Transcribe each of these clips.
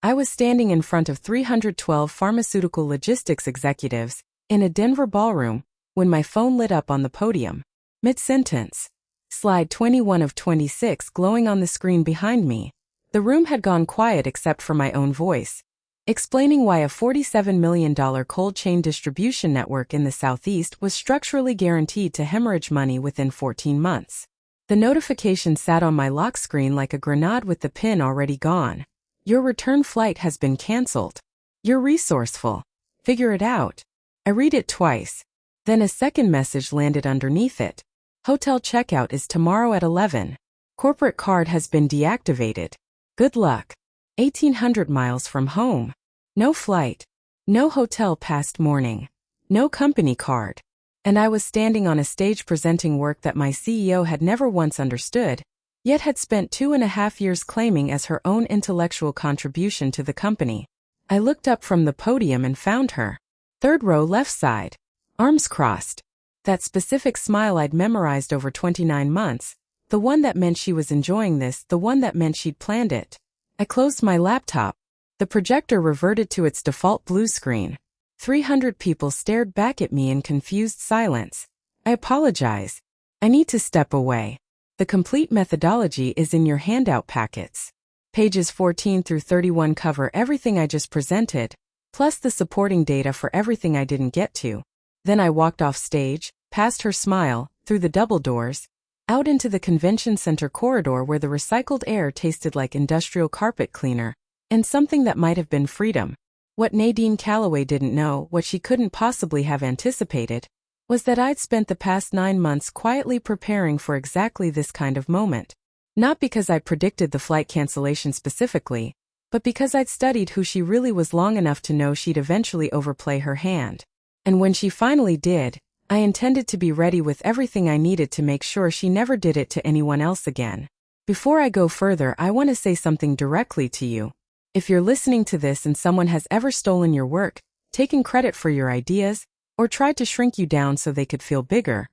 I was standing in front of 312 pharmaceutical logistics executives in a Denver ballroom when my phone lit up on the podium. Mid-sentence. Slide 21 of 26 glowing on the screen behind me. The room had gone quiet except for my own voice, explaining why a $47 million cold chain distribution network in the Southeast was structurally guaranteed to hemorrhage money within 14 months. The notification sat on my lock screen like a grenade with the pin already gone. Your return flight has been canceled. You're resourceful. Figure it out. I read it twice. Then a second message landed underneath it. Hotel checkout is tomorrow at 11. Corporate card has been deactivated. Good luck. 1,800 miles from home. No flight. No hotel past morning. No company card. And I was standing on a stage presenting work that my CEO had never once understood, yet had spent 2.5 years claiming as her own intellectual contribution to the company. I looked up from the podium and found her. Third row left side. Arms crossed. That specific smile I'd memorized over 29 months. The one that meant she was enjoying this, the one that meant she'd planned it. I closed my laptop. The projector reverted to its default blue screen. 300 people stared back at me in confused silence. I apologize. I need to step away. The complete methodology is in your handout packets. Pages 14 through 31 cover everything I just presented, plus the supporting data for everything I didn't get to. Then I walked off stage, past her smile, through the double doors, out into the convention center corridor where the recycled air tasted like industrial carpet cleaner, and something that might have been freedom. What Nadine Calloway didn't know, what she couldn't possibly have anticipated, was that I'd spent the past 9 months quietly preparing for exactly this kind of moment. Not because I predicted the flight cancellation specifically, but because I'd studied who she really was long enough to know she'd eventually overplay her hand. And when she finally did, I intended to be ready with everything I needed to make sure she never did it to anyone else again. Before I go further, I want to say something directly to you. If you're listening to this and someone has ever stolen your work, taken credit for your ideas, or tried to shrink you down so they could feel bigger,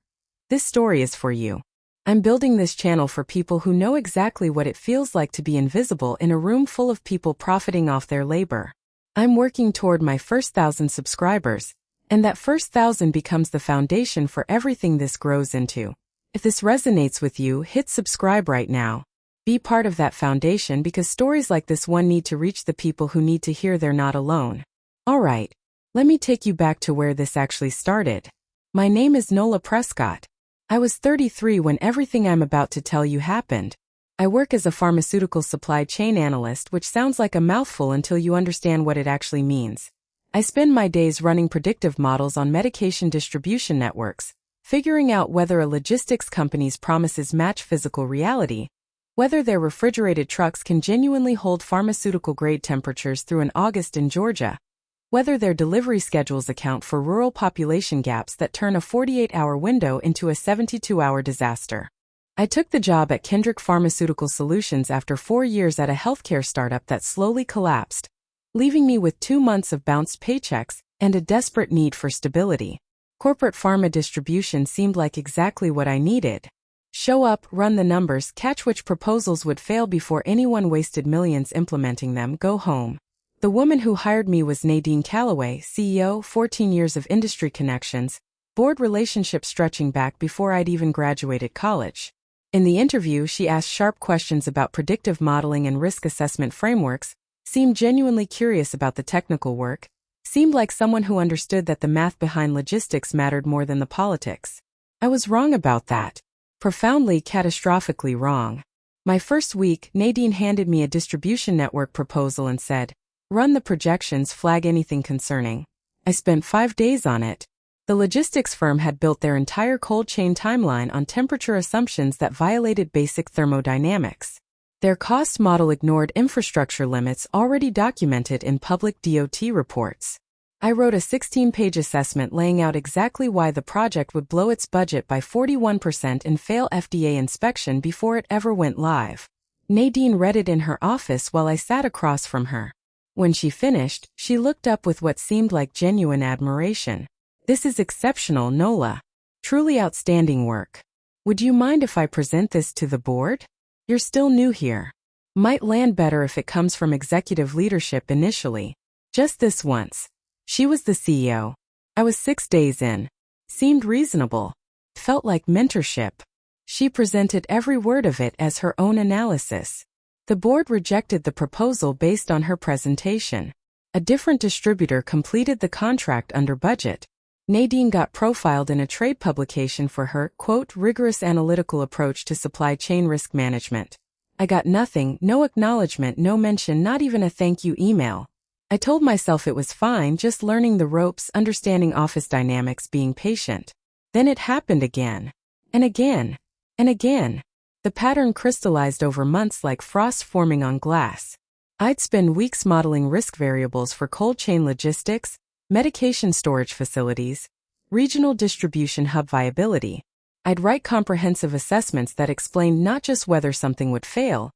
this story is for you. I'm building this channel for people who know exactly what it feels like to be invisible in a room full of people profiting off their labor. I'm working toward my first 1,000 subscribers, and that first 1,000 becomes the foundation for everything this grows into. If this resonates with you, hit subscribe right now. Be part of that foundation because stories like this one need to reach the people who need to hear they're not alone. Alright, let me take you back to where this actually started. My name is Nola Prescott. I was 33 when everything I'm about to tell you happened. I work as a pharmaceutical supply chain analyst, which sounds like a mouthful until you understand what it actually means. I spend my days running predictive models on medication distribution networks, figuring out whether a logistics company's promises match physical reality, whether their refrigerated trucks can genuinely hold pharmaceutical-grade temperatures through an August in Georgia, whether their delivery schedules account for rural population gaps that turn a 48-hour window into a 72-hour disaster. I took the job at Kendrick Pharmaceutical Solutions after 4 years at a healthcare startup that slowly collapsed, leaving me with 2 months of bounced paychecks and a desperate need for stability. Corporate pharma distribution seemed like exactly what I needed. Show up, run the numbers, catch which proposals would fail before anyone wasted millions implementing them, go home. The woman who hired me was Nadine Calloway, CEO, 14 years of industry connections, board relationship stretching back before I'd even graduated college. In the interview, she asked sharp questions about predictive modeling and risk assessment frameworks, seemed genuinely curious about the technical work, seemed like someone who understood that the math behind logistics mattered more than the politics. I was wrong about that. Profoundly, catastrophically wrong. My first week, Nadine handed me a distribution network proposal and said, "Run the projections, flag anything concerning." I spent 5 days on it. The logistics firm had built their entire cold chain timeline on temperature assumptions that violated basic thermodynamics. Their cost model ignored infrastructure limits already documented in public DOT reports. I wrote a 16-page assessment laying out exactly why the project would blow its budget by 41% and fail FDA inspection before it ever went live. Nadine read it in her office while I sat across from her. When she finished, she looked up with what seemed like genuine admiration. "This is exceptional, Nola. Truly outstanding work. Would you mind if I present this to the board? You're still new here." Might land better if it comes from executive leadership initially. Just this once. She was the CEO. I was 6 days in. Seemed reasonable. Felt like mentorship. She presented every word of it as her own analysis. The board rejected the proposal based on her presentation. A different distributor completed the contract under budget. Nadine got profiled in a trade publication for her, quote, rigorous analytical approach to supply chain risk management. I got nothing, no acknowledgement, no mention, not even a thank you email. I told myself it was fine, just learning the ropes, understanding office dynamics, being patient. Then it happened again. And again. And again. The pattern crystallized over months like frost forming on glass. I'd spend weeks modeling risk variables for cold chain logistics, medication storage facilities, regional distribution hub viability. I'd write comprehensive assessments that explained not just whether something would fail,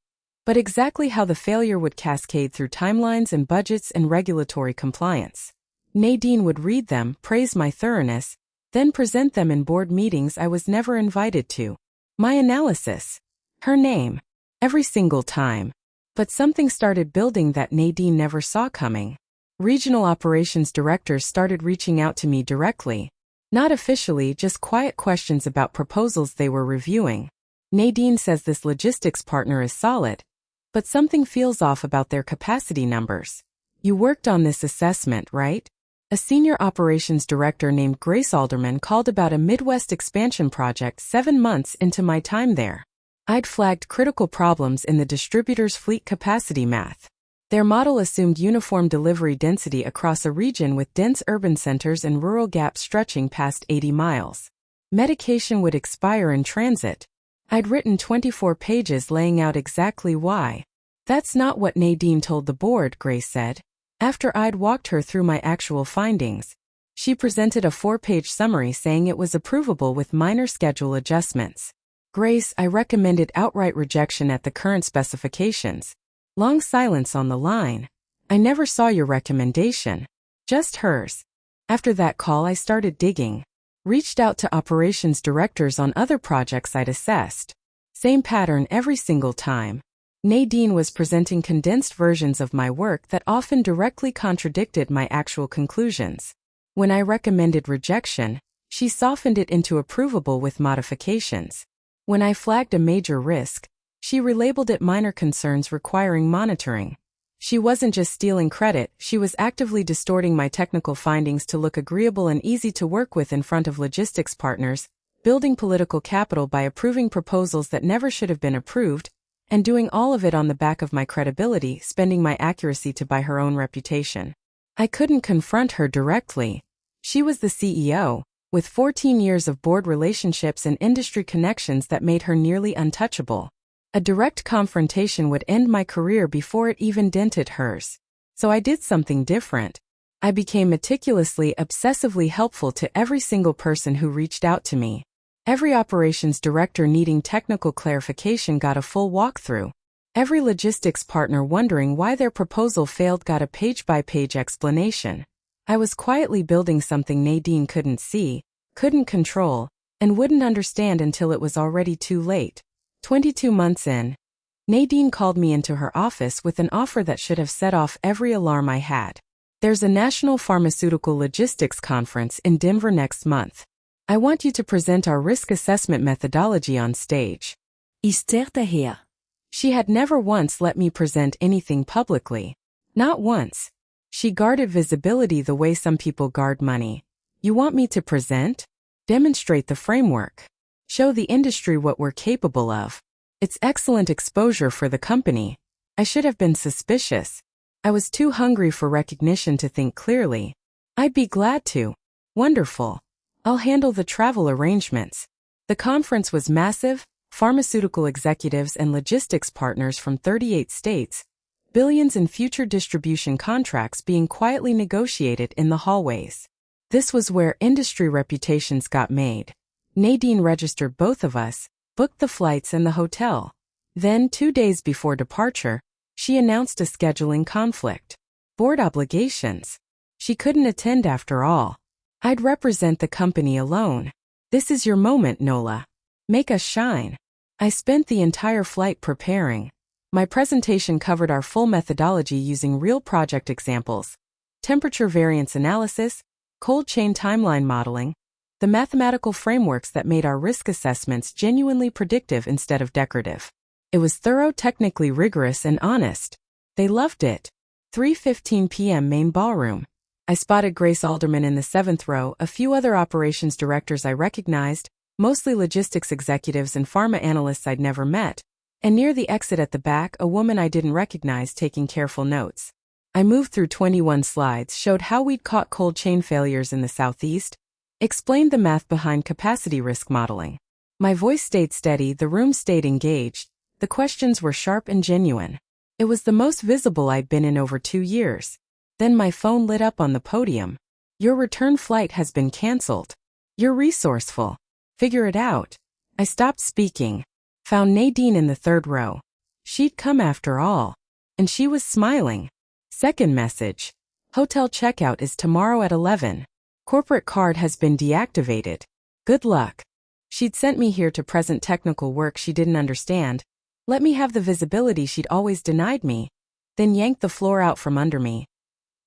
but exactly how the failure would cascade through timelines and budgets and regulatory compliance. Nadine would read them, praise my thoroughness, then present them in board meetings I was never invited to. My analysis. Her name. Every single time. But something started building that Nadine never saw coming. Regional operations directors started reaching out to me directly. Not officially, just quiet questions about proposals they were reviewing. Nadine says this logistics partner is solid, but something feels off about their capacity numbers. You worked on this assessment, right? A senior operations director named Grace Alderman called about a Midwest expansion project 7 months into my time there. I'd flagged critical problems in the distributor's fleet capacity math. Their model assumed uniform delivery density across a region with dense urban centers and rural gaps stretching past 80 miles. Medication would expire in transit. I'd written 24 pages laying out exactly why. That's not what Nadine told the board, Grace said. After I'd walked her through my actual findings, she presented a 4-page summary saying it was approvable with minor schedule adjustments. Grace, I recommended outright rejection at the current specifications. Long silence on the line. I never saw your recommendation. Just hers. After that call I started digging. Reached out to operations directors on other projects I'd assessed. Same pattern every single time. Nadine was presenting condensed versions of my work that often directly contradicted my actual conclusions. When I recommended rejection, she softened it into approvable with modifications. When I flagged a major risk, she relabeled it minor concerns requiring monitoring. She wasn't just stealing credit, she was actively distorting my technical findings to look agreeable and easy to work with in front of logistics partners, building political capital by approving proposals that never should have been approved, and doing all of it on the back of my credibility, spending my accuracy to buy her own reputation. I couldn't confront her directly. She was the CEO, with 14 years of board relationships and industry connections that made her nearly untouchable. A direct confrontation would end my career before it even dented hers. So I did something different. I became meticulously, obsessively helpful to every single person who reached out to me. Every operations director needing technical clarification got a full walkthrough. Every logistics partner wondering why their proposal failed got a page-by-page explanation. I was quietly building something Nadine couldn't see, couldn't control, and wouldn't understand until it was already too late. 22 months in, Nadine called me into her office with an offer that should have set off every alarm I had. There's a National Pharmaceutical Logistics Conference in Denver next month. I want you to present our risk assessment methodology on stage. Daher. She had never once let me present anything publicly. Not once. She guarded visibility the way some people guard money. You want me to present? Demonstrate the framework. Show the industry what we're capable of. It's excellent exposure for the company. I should have been suspicious. I was too hungry for recognition to think clearly. I'd be glad to. Wonderful. I'll handle the travel arrangements. The conference was massive, pharmaceutical executives and logistics partners from 38 states, billions in future distribution contracts being quietly negotiated in the hallways. This was where industry reputations got made. Nadine registered both of us, booked the flights and the hotel. Then, 2 days before departure, she announced a scheduling conflict. Board obligations. She couldn't attend after all. I'd represent the company alone. This is your moment, Nola. Make us shine. I spent the entire flight preparing. My presentation covered our full methodology using real project examples, temperature variance analysis, cold chain timeline modeling, the mathematical frameworks that made our risk assessments genuinely predictive instead of decorative. It was thorough, technically rigorous, and honest. They loved it. 3:15 p.m. Main ballroom. I spotted Grace Alderman in the 7th row, a few other operations directors I recognized, mostly logistics executives and pharma analysts I'd never met, and near the exit at the back, a woman I didn't recognize taking careful notes. I moved through 21 slides, showed how we'd caught cold chain failures in the Southeast, explained the math behind capacity risk modeling. My voice stayed steady, the room stayed engaged, the questions were sharp and genuine. It was the most visible I'd been in over 2 years. Then my phone lit up on the podium. Your return flight has been canceled. You're resourceful. Figure it out. I stopped speaking. Found Nadine in the 3rd row. She'd come after all. And she was smiling. Second message. Hotel checkout is tomorrow at 11. Corporate card has been deactivated. Good luck. She'd sent me here to present technical work she didn't understand, let me have the visibility she'd always denied me, then yanked the floor out from under me.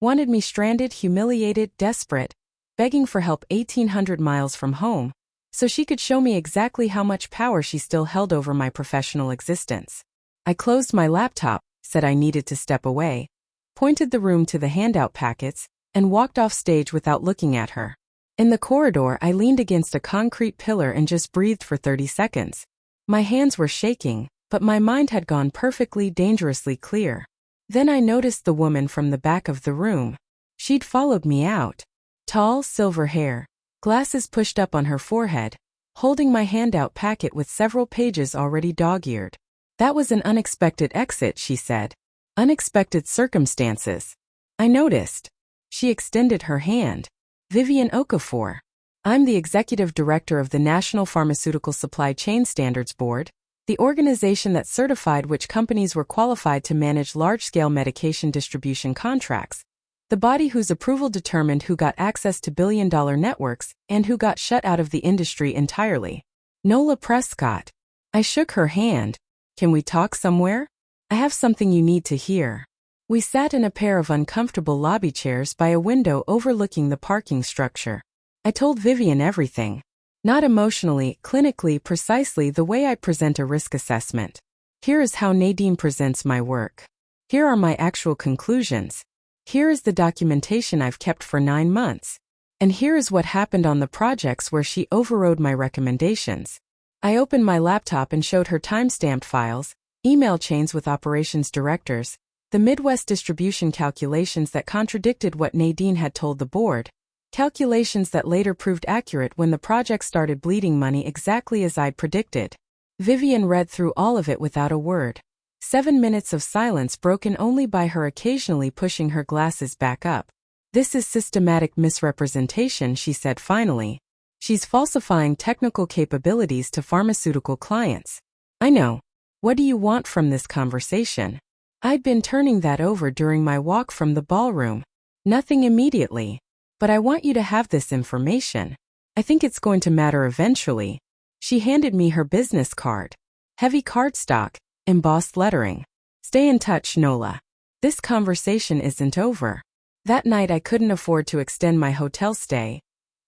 Wanted me stranded, humiliated, desperate, begging for help 1,800 miles from home, so she could show me exactly how much power she still held over my professional existence. I closed my laptop, said I needed to step away, pointed the room to the handout packets, and walked off stage without looking at her. In the corridor, I leaned against a concrete pillar and just breathed for 30 seconds. My hands were shaking, but my mind had gone perfectly, dangerously clear. Then I noticed the woman from the back of the room. She'd followed me out. Tall, silver hair, glasses pushed up on her forehead, holding my handout packet with several pages already dog-eared. That was an unexpected exit, she said. Unexpected circumstances. I noticed. She extended her hand. Vivian Okafor. I'm the executive director of the National Pharmaceutical Supply Chain Standards Board, the organization that certified which companies were qualified to manage large-scale medication distribution contracts, the body whose approval determined who got access to billion-dollar networks and who got shut out of the industry entirely. Nola Prescott. I shook her hand. Can we talk somewhere? I have something you need to hear. We sat in a pair of uncomfortable lobby chairs by a window overlooking the parking structure. I told Vivian everything. Not emotionally, clinically, precisely the way I present a risk assessment. Here is how Nadine presents my work. Here are my actual conclusions. Here is the documentation I've kept for 9 months. And here is what happened on the projects where she overrode my recommendations. I opened my laptop and showed her time-stamped files, email chains with operations directors, the Midwest distribution calculations that contradicted what Nadine had told the board, calculations that later proved accurate when the project started bleeding money exactly as I'd predicted. Vivian read through all of it without a word. 7 minutes of silence broken only by her occasionally pushing her glasses back up. This is systematic misrepresentation, she said finally. She's falsifying technical capabilities to pharmaceutical clients. I know. What do you want from this conversation? I'd been turning that over during my walk from the ballroom. Nothing immediately. But I want you to have this information. I think it's going to matter eventually. She handed me her business card. Heavy cardstock, embossed lettering. Stay in touch, Nola. This conversation isn't over. That night I couldn't afford to extend my hotel stay.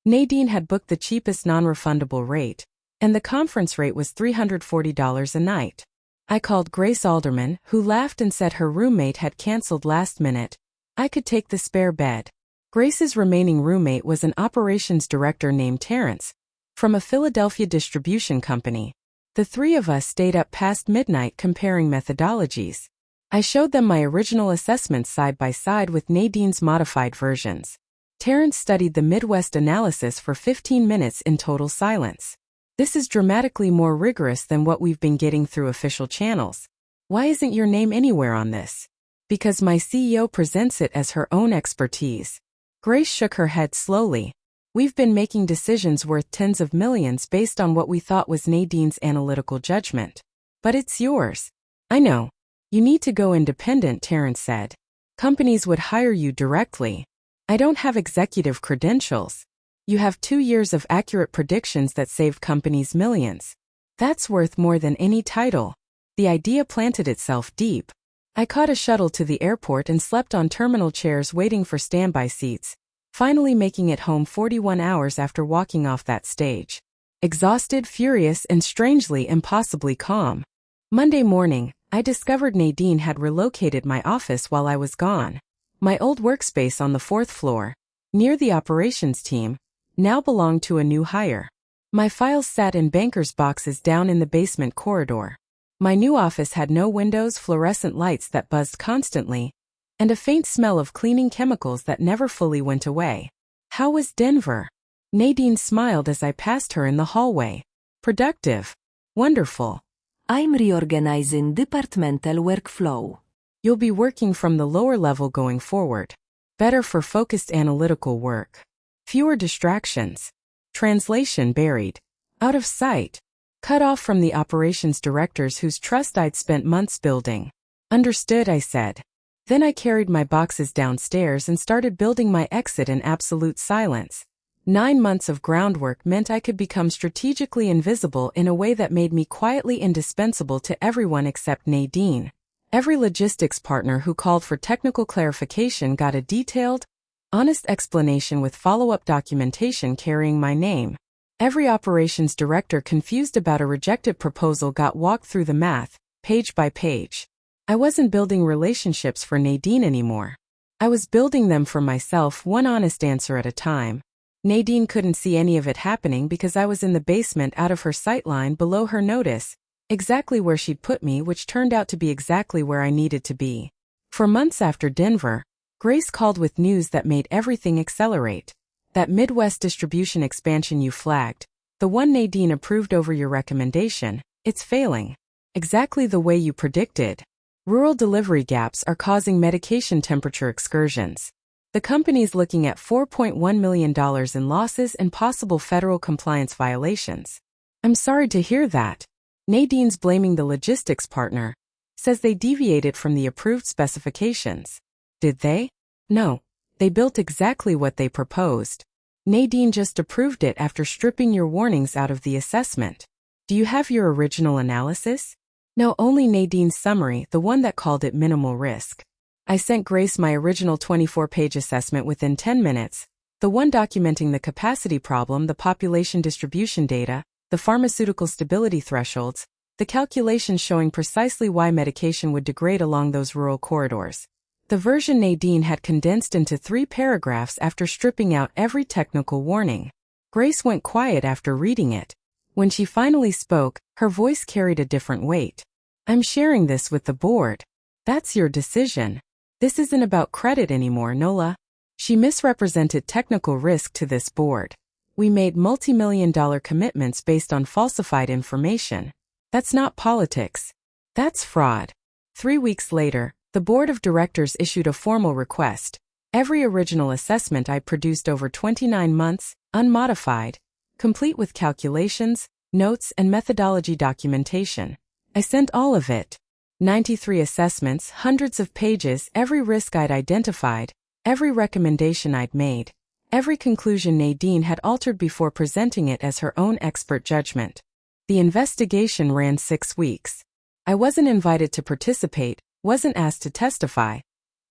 Nadine had booked the cheapest non-refundable rate, and the conference rate was $340 a night. I called Grace Alderman, who laughed and said her roommate had canceled last minute. I could take the spare bed. Grace's remaining roommate was an operations director named Terrence, from a Philadelphia distribution company. The 3 of us stayed up past midnight comparing methodologies. I showed them my original assessments side by side with Nadine's modified versions. Terrence studied the Midwest analysis for 15 minutes in total silence. This is dramatically more rigorous than what we've been getting through official channels. Why isn't your name anywhere on this? Because my CEO presents it as her own expertise. Grace shook her head slowly. We've been making decisions worth tens of millions based on what we thought was Nadine's analytical judgment. But it's yours. I know. You need to go independent, Terrence said. Companies would hire you directly. I don't have executive credentials. You have 2 years of accurate predictions that saved companies millions. That's worth more than any title. The idea planted itself deep. I caught a shuttle to the airport and slept on terminal chairs waiting for standby seats, finally making it home 41 hours after walking off that stage. Exhausted, furious, and strangely impossibly calm. Monday morning, I discovered Nadine had relocated my office while I was gone. My old workspace on the 4th floor, near the operations team, now belonged to a new hire. My files sat in banker's boxes down in the basement corridor. My new office had no windows, fluorescent lights that buzzed constantly, and a faint smell of cleaning chemicals that never fully went away. How was Denver? Nadine smiled as I passed her in the hallway. Productive. Wonderful. I'm reorganizing departmental workflow. You'll be working from the lower level going forward. Better for focused analytical work. Fewer distractions. Translation buried. Out of sight. Cut off from the operations directors whose trust I'd spent months building. Understood, I said. Then I carried my boxes downstairs and started building my exit in absolute silence. 9 months of groundwork meant I could become strategically invisible in a way that made me quietly indispensable to everyone except Nadine. Every logistics partner who called for technical clarification got a detailed, honest explanation with follow-up documentation carrying my name. Every operations director confused about a rejected proposal got walked through the math, page by page. I wasn't building relationships for Nadine anymore. I was building them for myself, one honest answer at a time. Nadine couldn't see any of it happening because I was in the basement out of her sightline below her notice, exactly where she'd put me, which turned out to be exactly where I needed to be. For months after Denver, Grace called with news that made everything accelerate. That Midwest distribution expansion you flagged, the one Nadine approved over your recommendation, it's failing. Exactly the way you predicted. Rural delivery gaps are causing medication temperature excursions. The company's looking at $4.1 million in losses and possible federal compliance violations. I'm sorry to hear that. Nadine's blaming the logistics partner. Says they deviated from the approved specifications. Did they? No. They built exactly what they proposed. Nadine just approved it after stripping your warnings out of the assessment. Do you have your original analysis? No, only Nadine's summary, the one that called it minimal risk. I sent Grace my original 24-page assessment within 10 minutes, the one documenting the capacity problem, the population distribution data, the pharmaceutical stability thresholds, the calculations showing precisely why medication would degrade along those rural corridors. The version Nadine had condensed into 3 paragraphs after stripping out every technical warning. Grace went quiet after reading it. When she finally spoke, her voice carried a different weight. I'm sharing this with the board. That's your decision. This isn't about credit anymore, Nola. She misrepresented technical risk to this board. We made multi-million-dollar commitments based on falsified information. That's not politics. That's fraud. 3 weeks later, the board of directors issued a formal request. Every original assessment I produced over 29 months, unmodified, complete with calculations, notes, and methodology documentation. I sent all of it. 93 assessments, hundreds of pages, every risk I'd identified, every recommendation I'd made, every conclusion Nadine had altered before presenting it as her own expert judgment. The investigation ran 6 weeks. I wasn't invited to participate, wasn't asked to testify,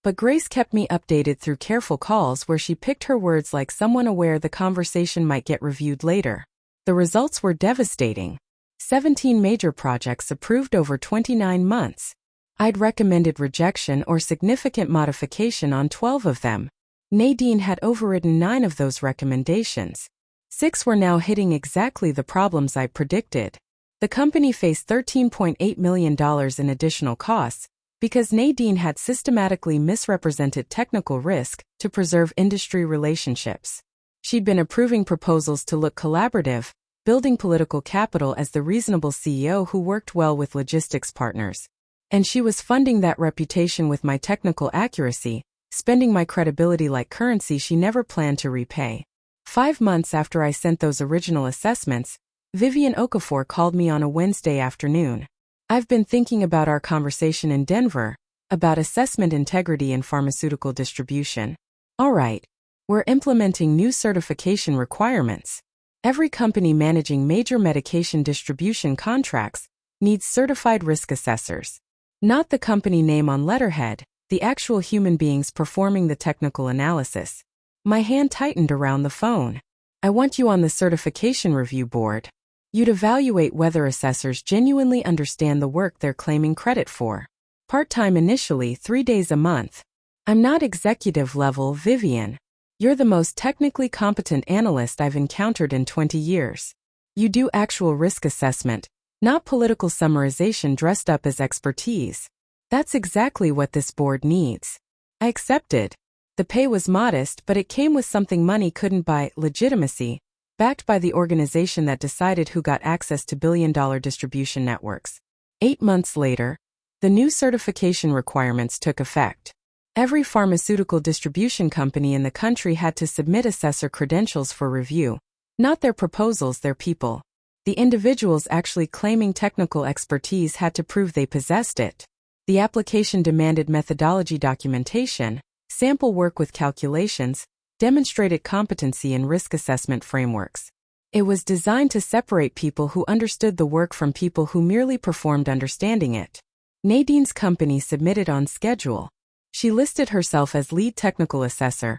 but Grace kept me updated through careful calls where she picked her words like someone aware the conversation might get reviewed later. The results were devastating. 17 major projects approved over 29 months. I'd recommended rejection or significant modification on 12 of them. Nadine had overridden 9 of those recommendations. 6 were now hitting exactly the problems I predicted. The company faced $13.8 million in additional costs because Nadine had systematically misrepresented technical risk to preserve industry relationships. She'd been approving proposals to look collaborative, building political capital as the reasonable CEO who worked well with logistics partners. And she was funding that reputation with my technical accuracy, spending my credibility like currency she never planned to repay. 5 months after I sent those original assessments, Vivian Okafor called me on a Wednesday afternoon. I've been thinking about our conversation in Denver, about assessment integrity in pharmaceutical distribution. All right, we're implementing new certification requirements. Every company managing major medication distribution contracts needs certified risk assessors. Not the company name on letterhead, the actual human beings performing the technical analysis. My hand tightened around the phone. I want you on the certification review board. You'd evaluate whether assessors genuinely understand the work they're claiming credit for. Part-time initially, 3 days a month. I'm not executive level, Vivian. You're the most technically competent analyst I've encountered in 20 years. You do actual risk assessment, not political summarization dressed up as expertise. That's exactly what this board needs. I accepted. The pay was modest, but it came with something money couldn't buy: legitimacy, backed by the organization that decided who got access to billion-dollar distribution networks. 8 months later, the new certification requirements took effect. Every pharmaceutical distribution company in the country had to submit assessor credentials for review. Not their proposals, their people. The individuals actually claiming technical expertise had to prove they possessed it. The application demanded methodology documentation, sample work with calculations, demonstrated competency in risk assessment frameworks. It was designed to separate people who understood the work from people who merely performed understanding it. Nadine's company submitted on schedule. She listed herself as lead technical assessor,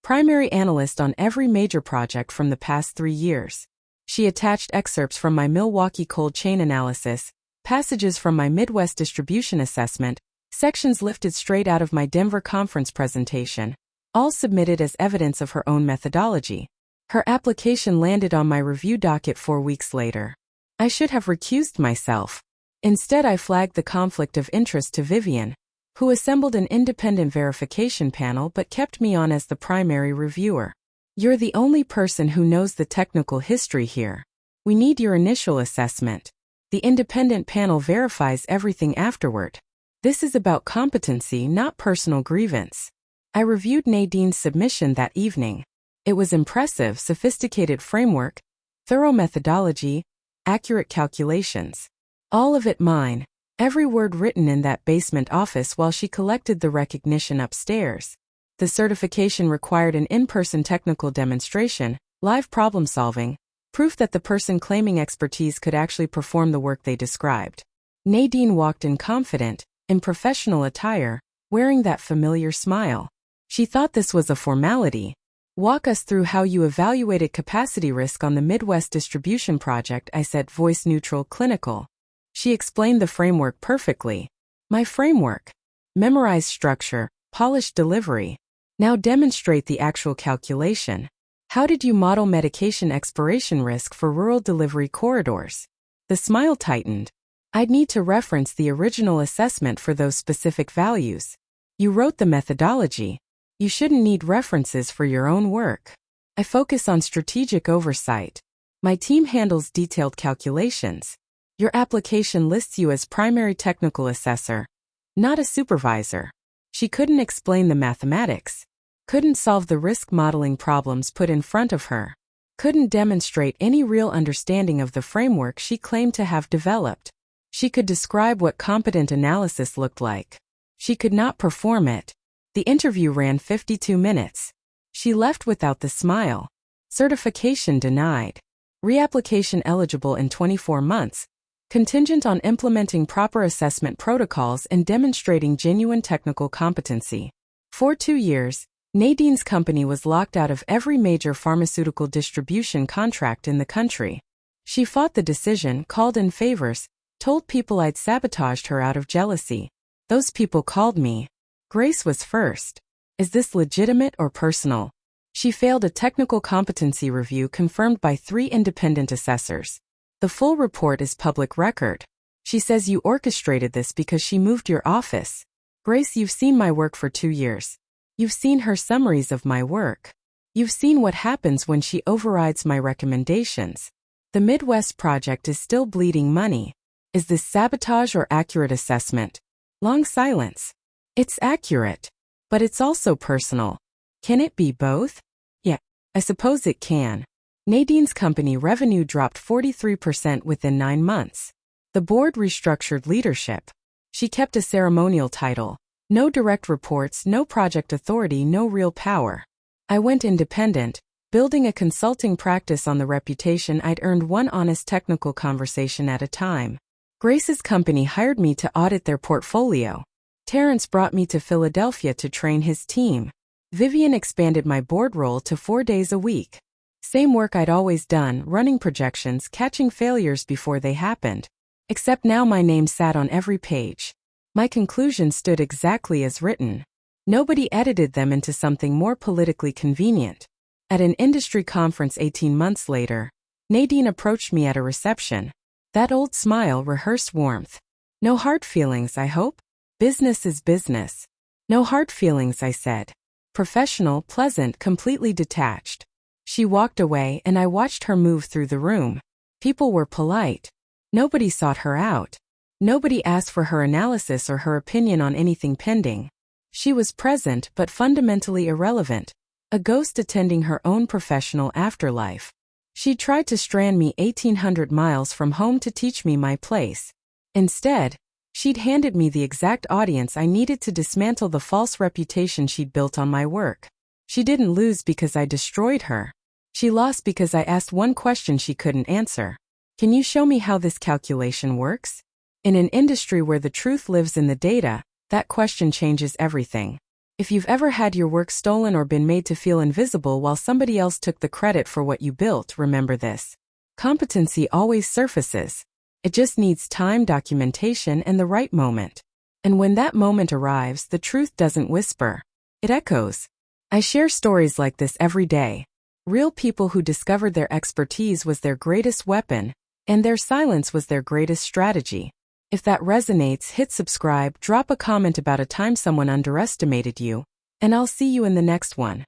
primary analyst on every major project from the past 3 years. She attached excerpts from my Milwaukee cold chain analysis, passages from my Midwest distribution assessment, sections lifted straight out of my Denver conference presentation, all submitted as evidence of her own methodology. Her application landed on my review docket 4 weeks later. I should have recused myself. Instead, I flagged the conflict of interest to Vivian, who assembled an independent verification panel but kept me on as the primary reviewer. You're the only person who knows the technical history here. We need your initial assessment. The independent panel verifies everything afterward. This is about competency, not personal grievance. I reviewed Nadine's submission that evening. It was impressive: sophisticated framework, thorough methodology, accurate calculations. All of it mine. Every word written in that basement office while she collected the recognition upstairs. The certification required an in-person technical demonstration, live problem-solving, proof that the person claiming expertise could actually perform the work they described. Nadine walked in confident, in professional attire, wearing that familiar smile. She thought this was a formality. Walk us through how you evaluated capacity risk on the Midwest distribution project, I said, voice-neutral, clinical. She explained the framework perfectly. My framework. Memorize structure, polish delivery. Now demonstrate the actual calculation. How did you model medication expiration risk for rural delivery corridors? The smile tightened. I'd need to reference the original assessment for those specific values. You wrote the methodology. You shouldn't need references for your own work. I focus on strategic oversight. My team handles detailed calculations. Your application lists you as primary technical assessor, not a supervisor. She couldn't explain the mathematics, couldn't solve the risk modeling problems put in front of her, couldn't demonstrate any real understanding of the framework she claimed to have developed. She could describe what competent analysis looked like. She could not perform it. The interview ran 52 minutes. She left without the smile. Certification denied. Reapplication eligible in 24 months. Contingent on implementing proper assessment protocols and demonstrating genuine technical competency. For 2 years, Nadine's company was locked out of every major pharmaceutical distribution contract in the country. She fought the decision, called in favors, told people I'd sabotaged her out of jealousy. Those people called me. Grace was first. Is this legitimate or personal? She failed a technical competency review confirmed by 3 independent assessors. The full report is public record. She says you orchestrated this because she moved your office. Grace, you've seen my work for 2 years. You've seen her summaries of my work. You've seen what happens when she overrides my recommendations. The Midwest project is still bleeding money. Is this sabotage or accurate assessment? Long silence. It's accurate. But it's also personal. Can it be both? Yeah, I suppose it can. Nadine's company revenue dropped 43% within 9 months. The board restructured leadership. She kept a ceremonial title. No direct reports, no project authority, no real power. I went independent, building a consulting practice on the reputation I'd earned one honest technical conversation at a time. Grace's company hired me to audit their portfolio. Terrence brought me to Philadelphia to train his team. Vivian expanded my board role to 4 days a week. Same work I'd always done, running projections, catching failures before they happened. Except now my name sat on every page. My conclusions stood exactly as written. Nobody edited them into something more politically convenient. At an industry conference 18 months later, Nadine approached me at a reception. That old smile, rehearsed warmth. No hard feelings, I hope? Business is business. No hard feelings, I said. Professional, pleasant, completely detached. She walked away and I watched her move through the room. People were polite. Nobody sought her out. Nobody asked for her analysis or her opinion on anything pending. She was present but fundamentally irrelevant, a ghost attending her own professional afterlife. She tried to strand me 1,800 miles from home to teach me my place. Instead, she'd handed me the exact audience I needed to dismantle the false reputation she'd built on my work. She didn't lose because I destroyed her. She lost because I asked one question she couldn't answer. Can you show me how this calculation works? In an industry where the truth lives in the data, that question changes everything. If you've ever had your work stolen or been made to feel invisible while somebody else took the credit for what you built, remember this. Competency always surfaces. It just needs time, documentation, and the right moment. And when that moment arrives, the truth doesn't whisper. It echoes. I share stories like this every day. Real people who discovered their expertise was their greatest weapon, and their silence was their greatest strategy. If that resonates, hit subscribe, drop a comment about a time someone underestimated you, and I'll see you in the next one.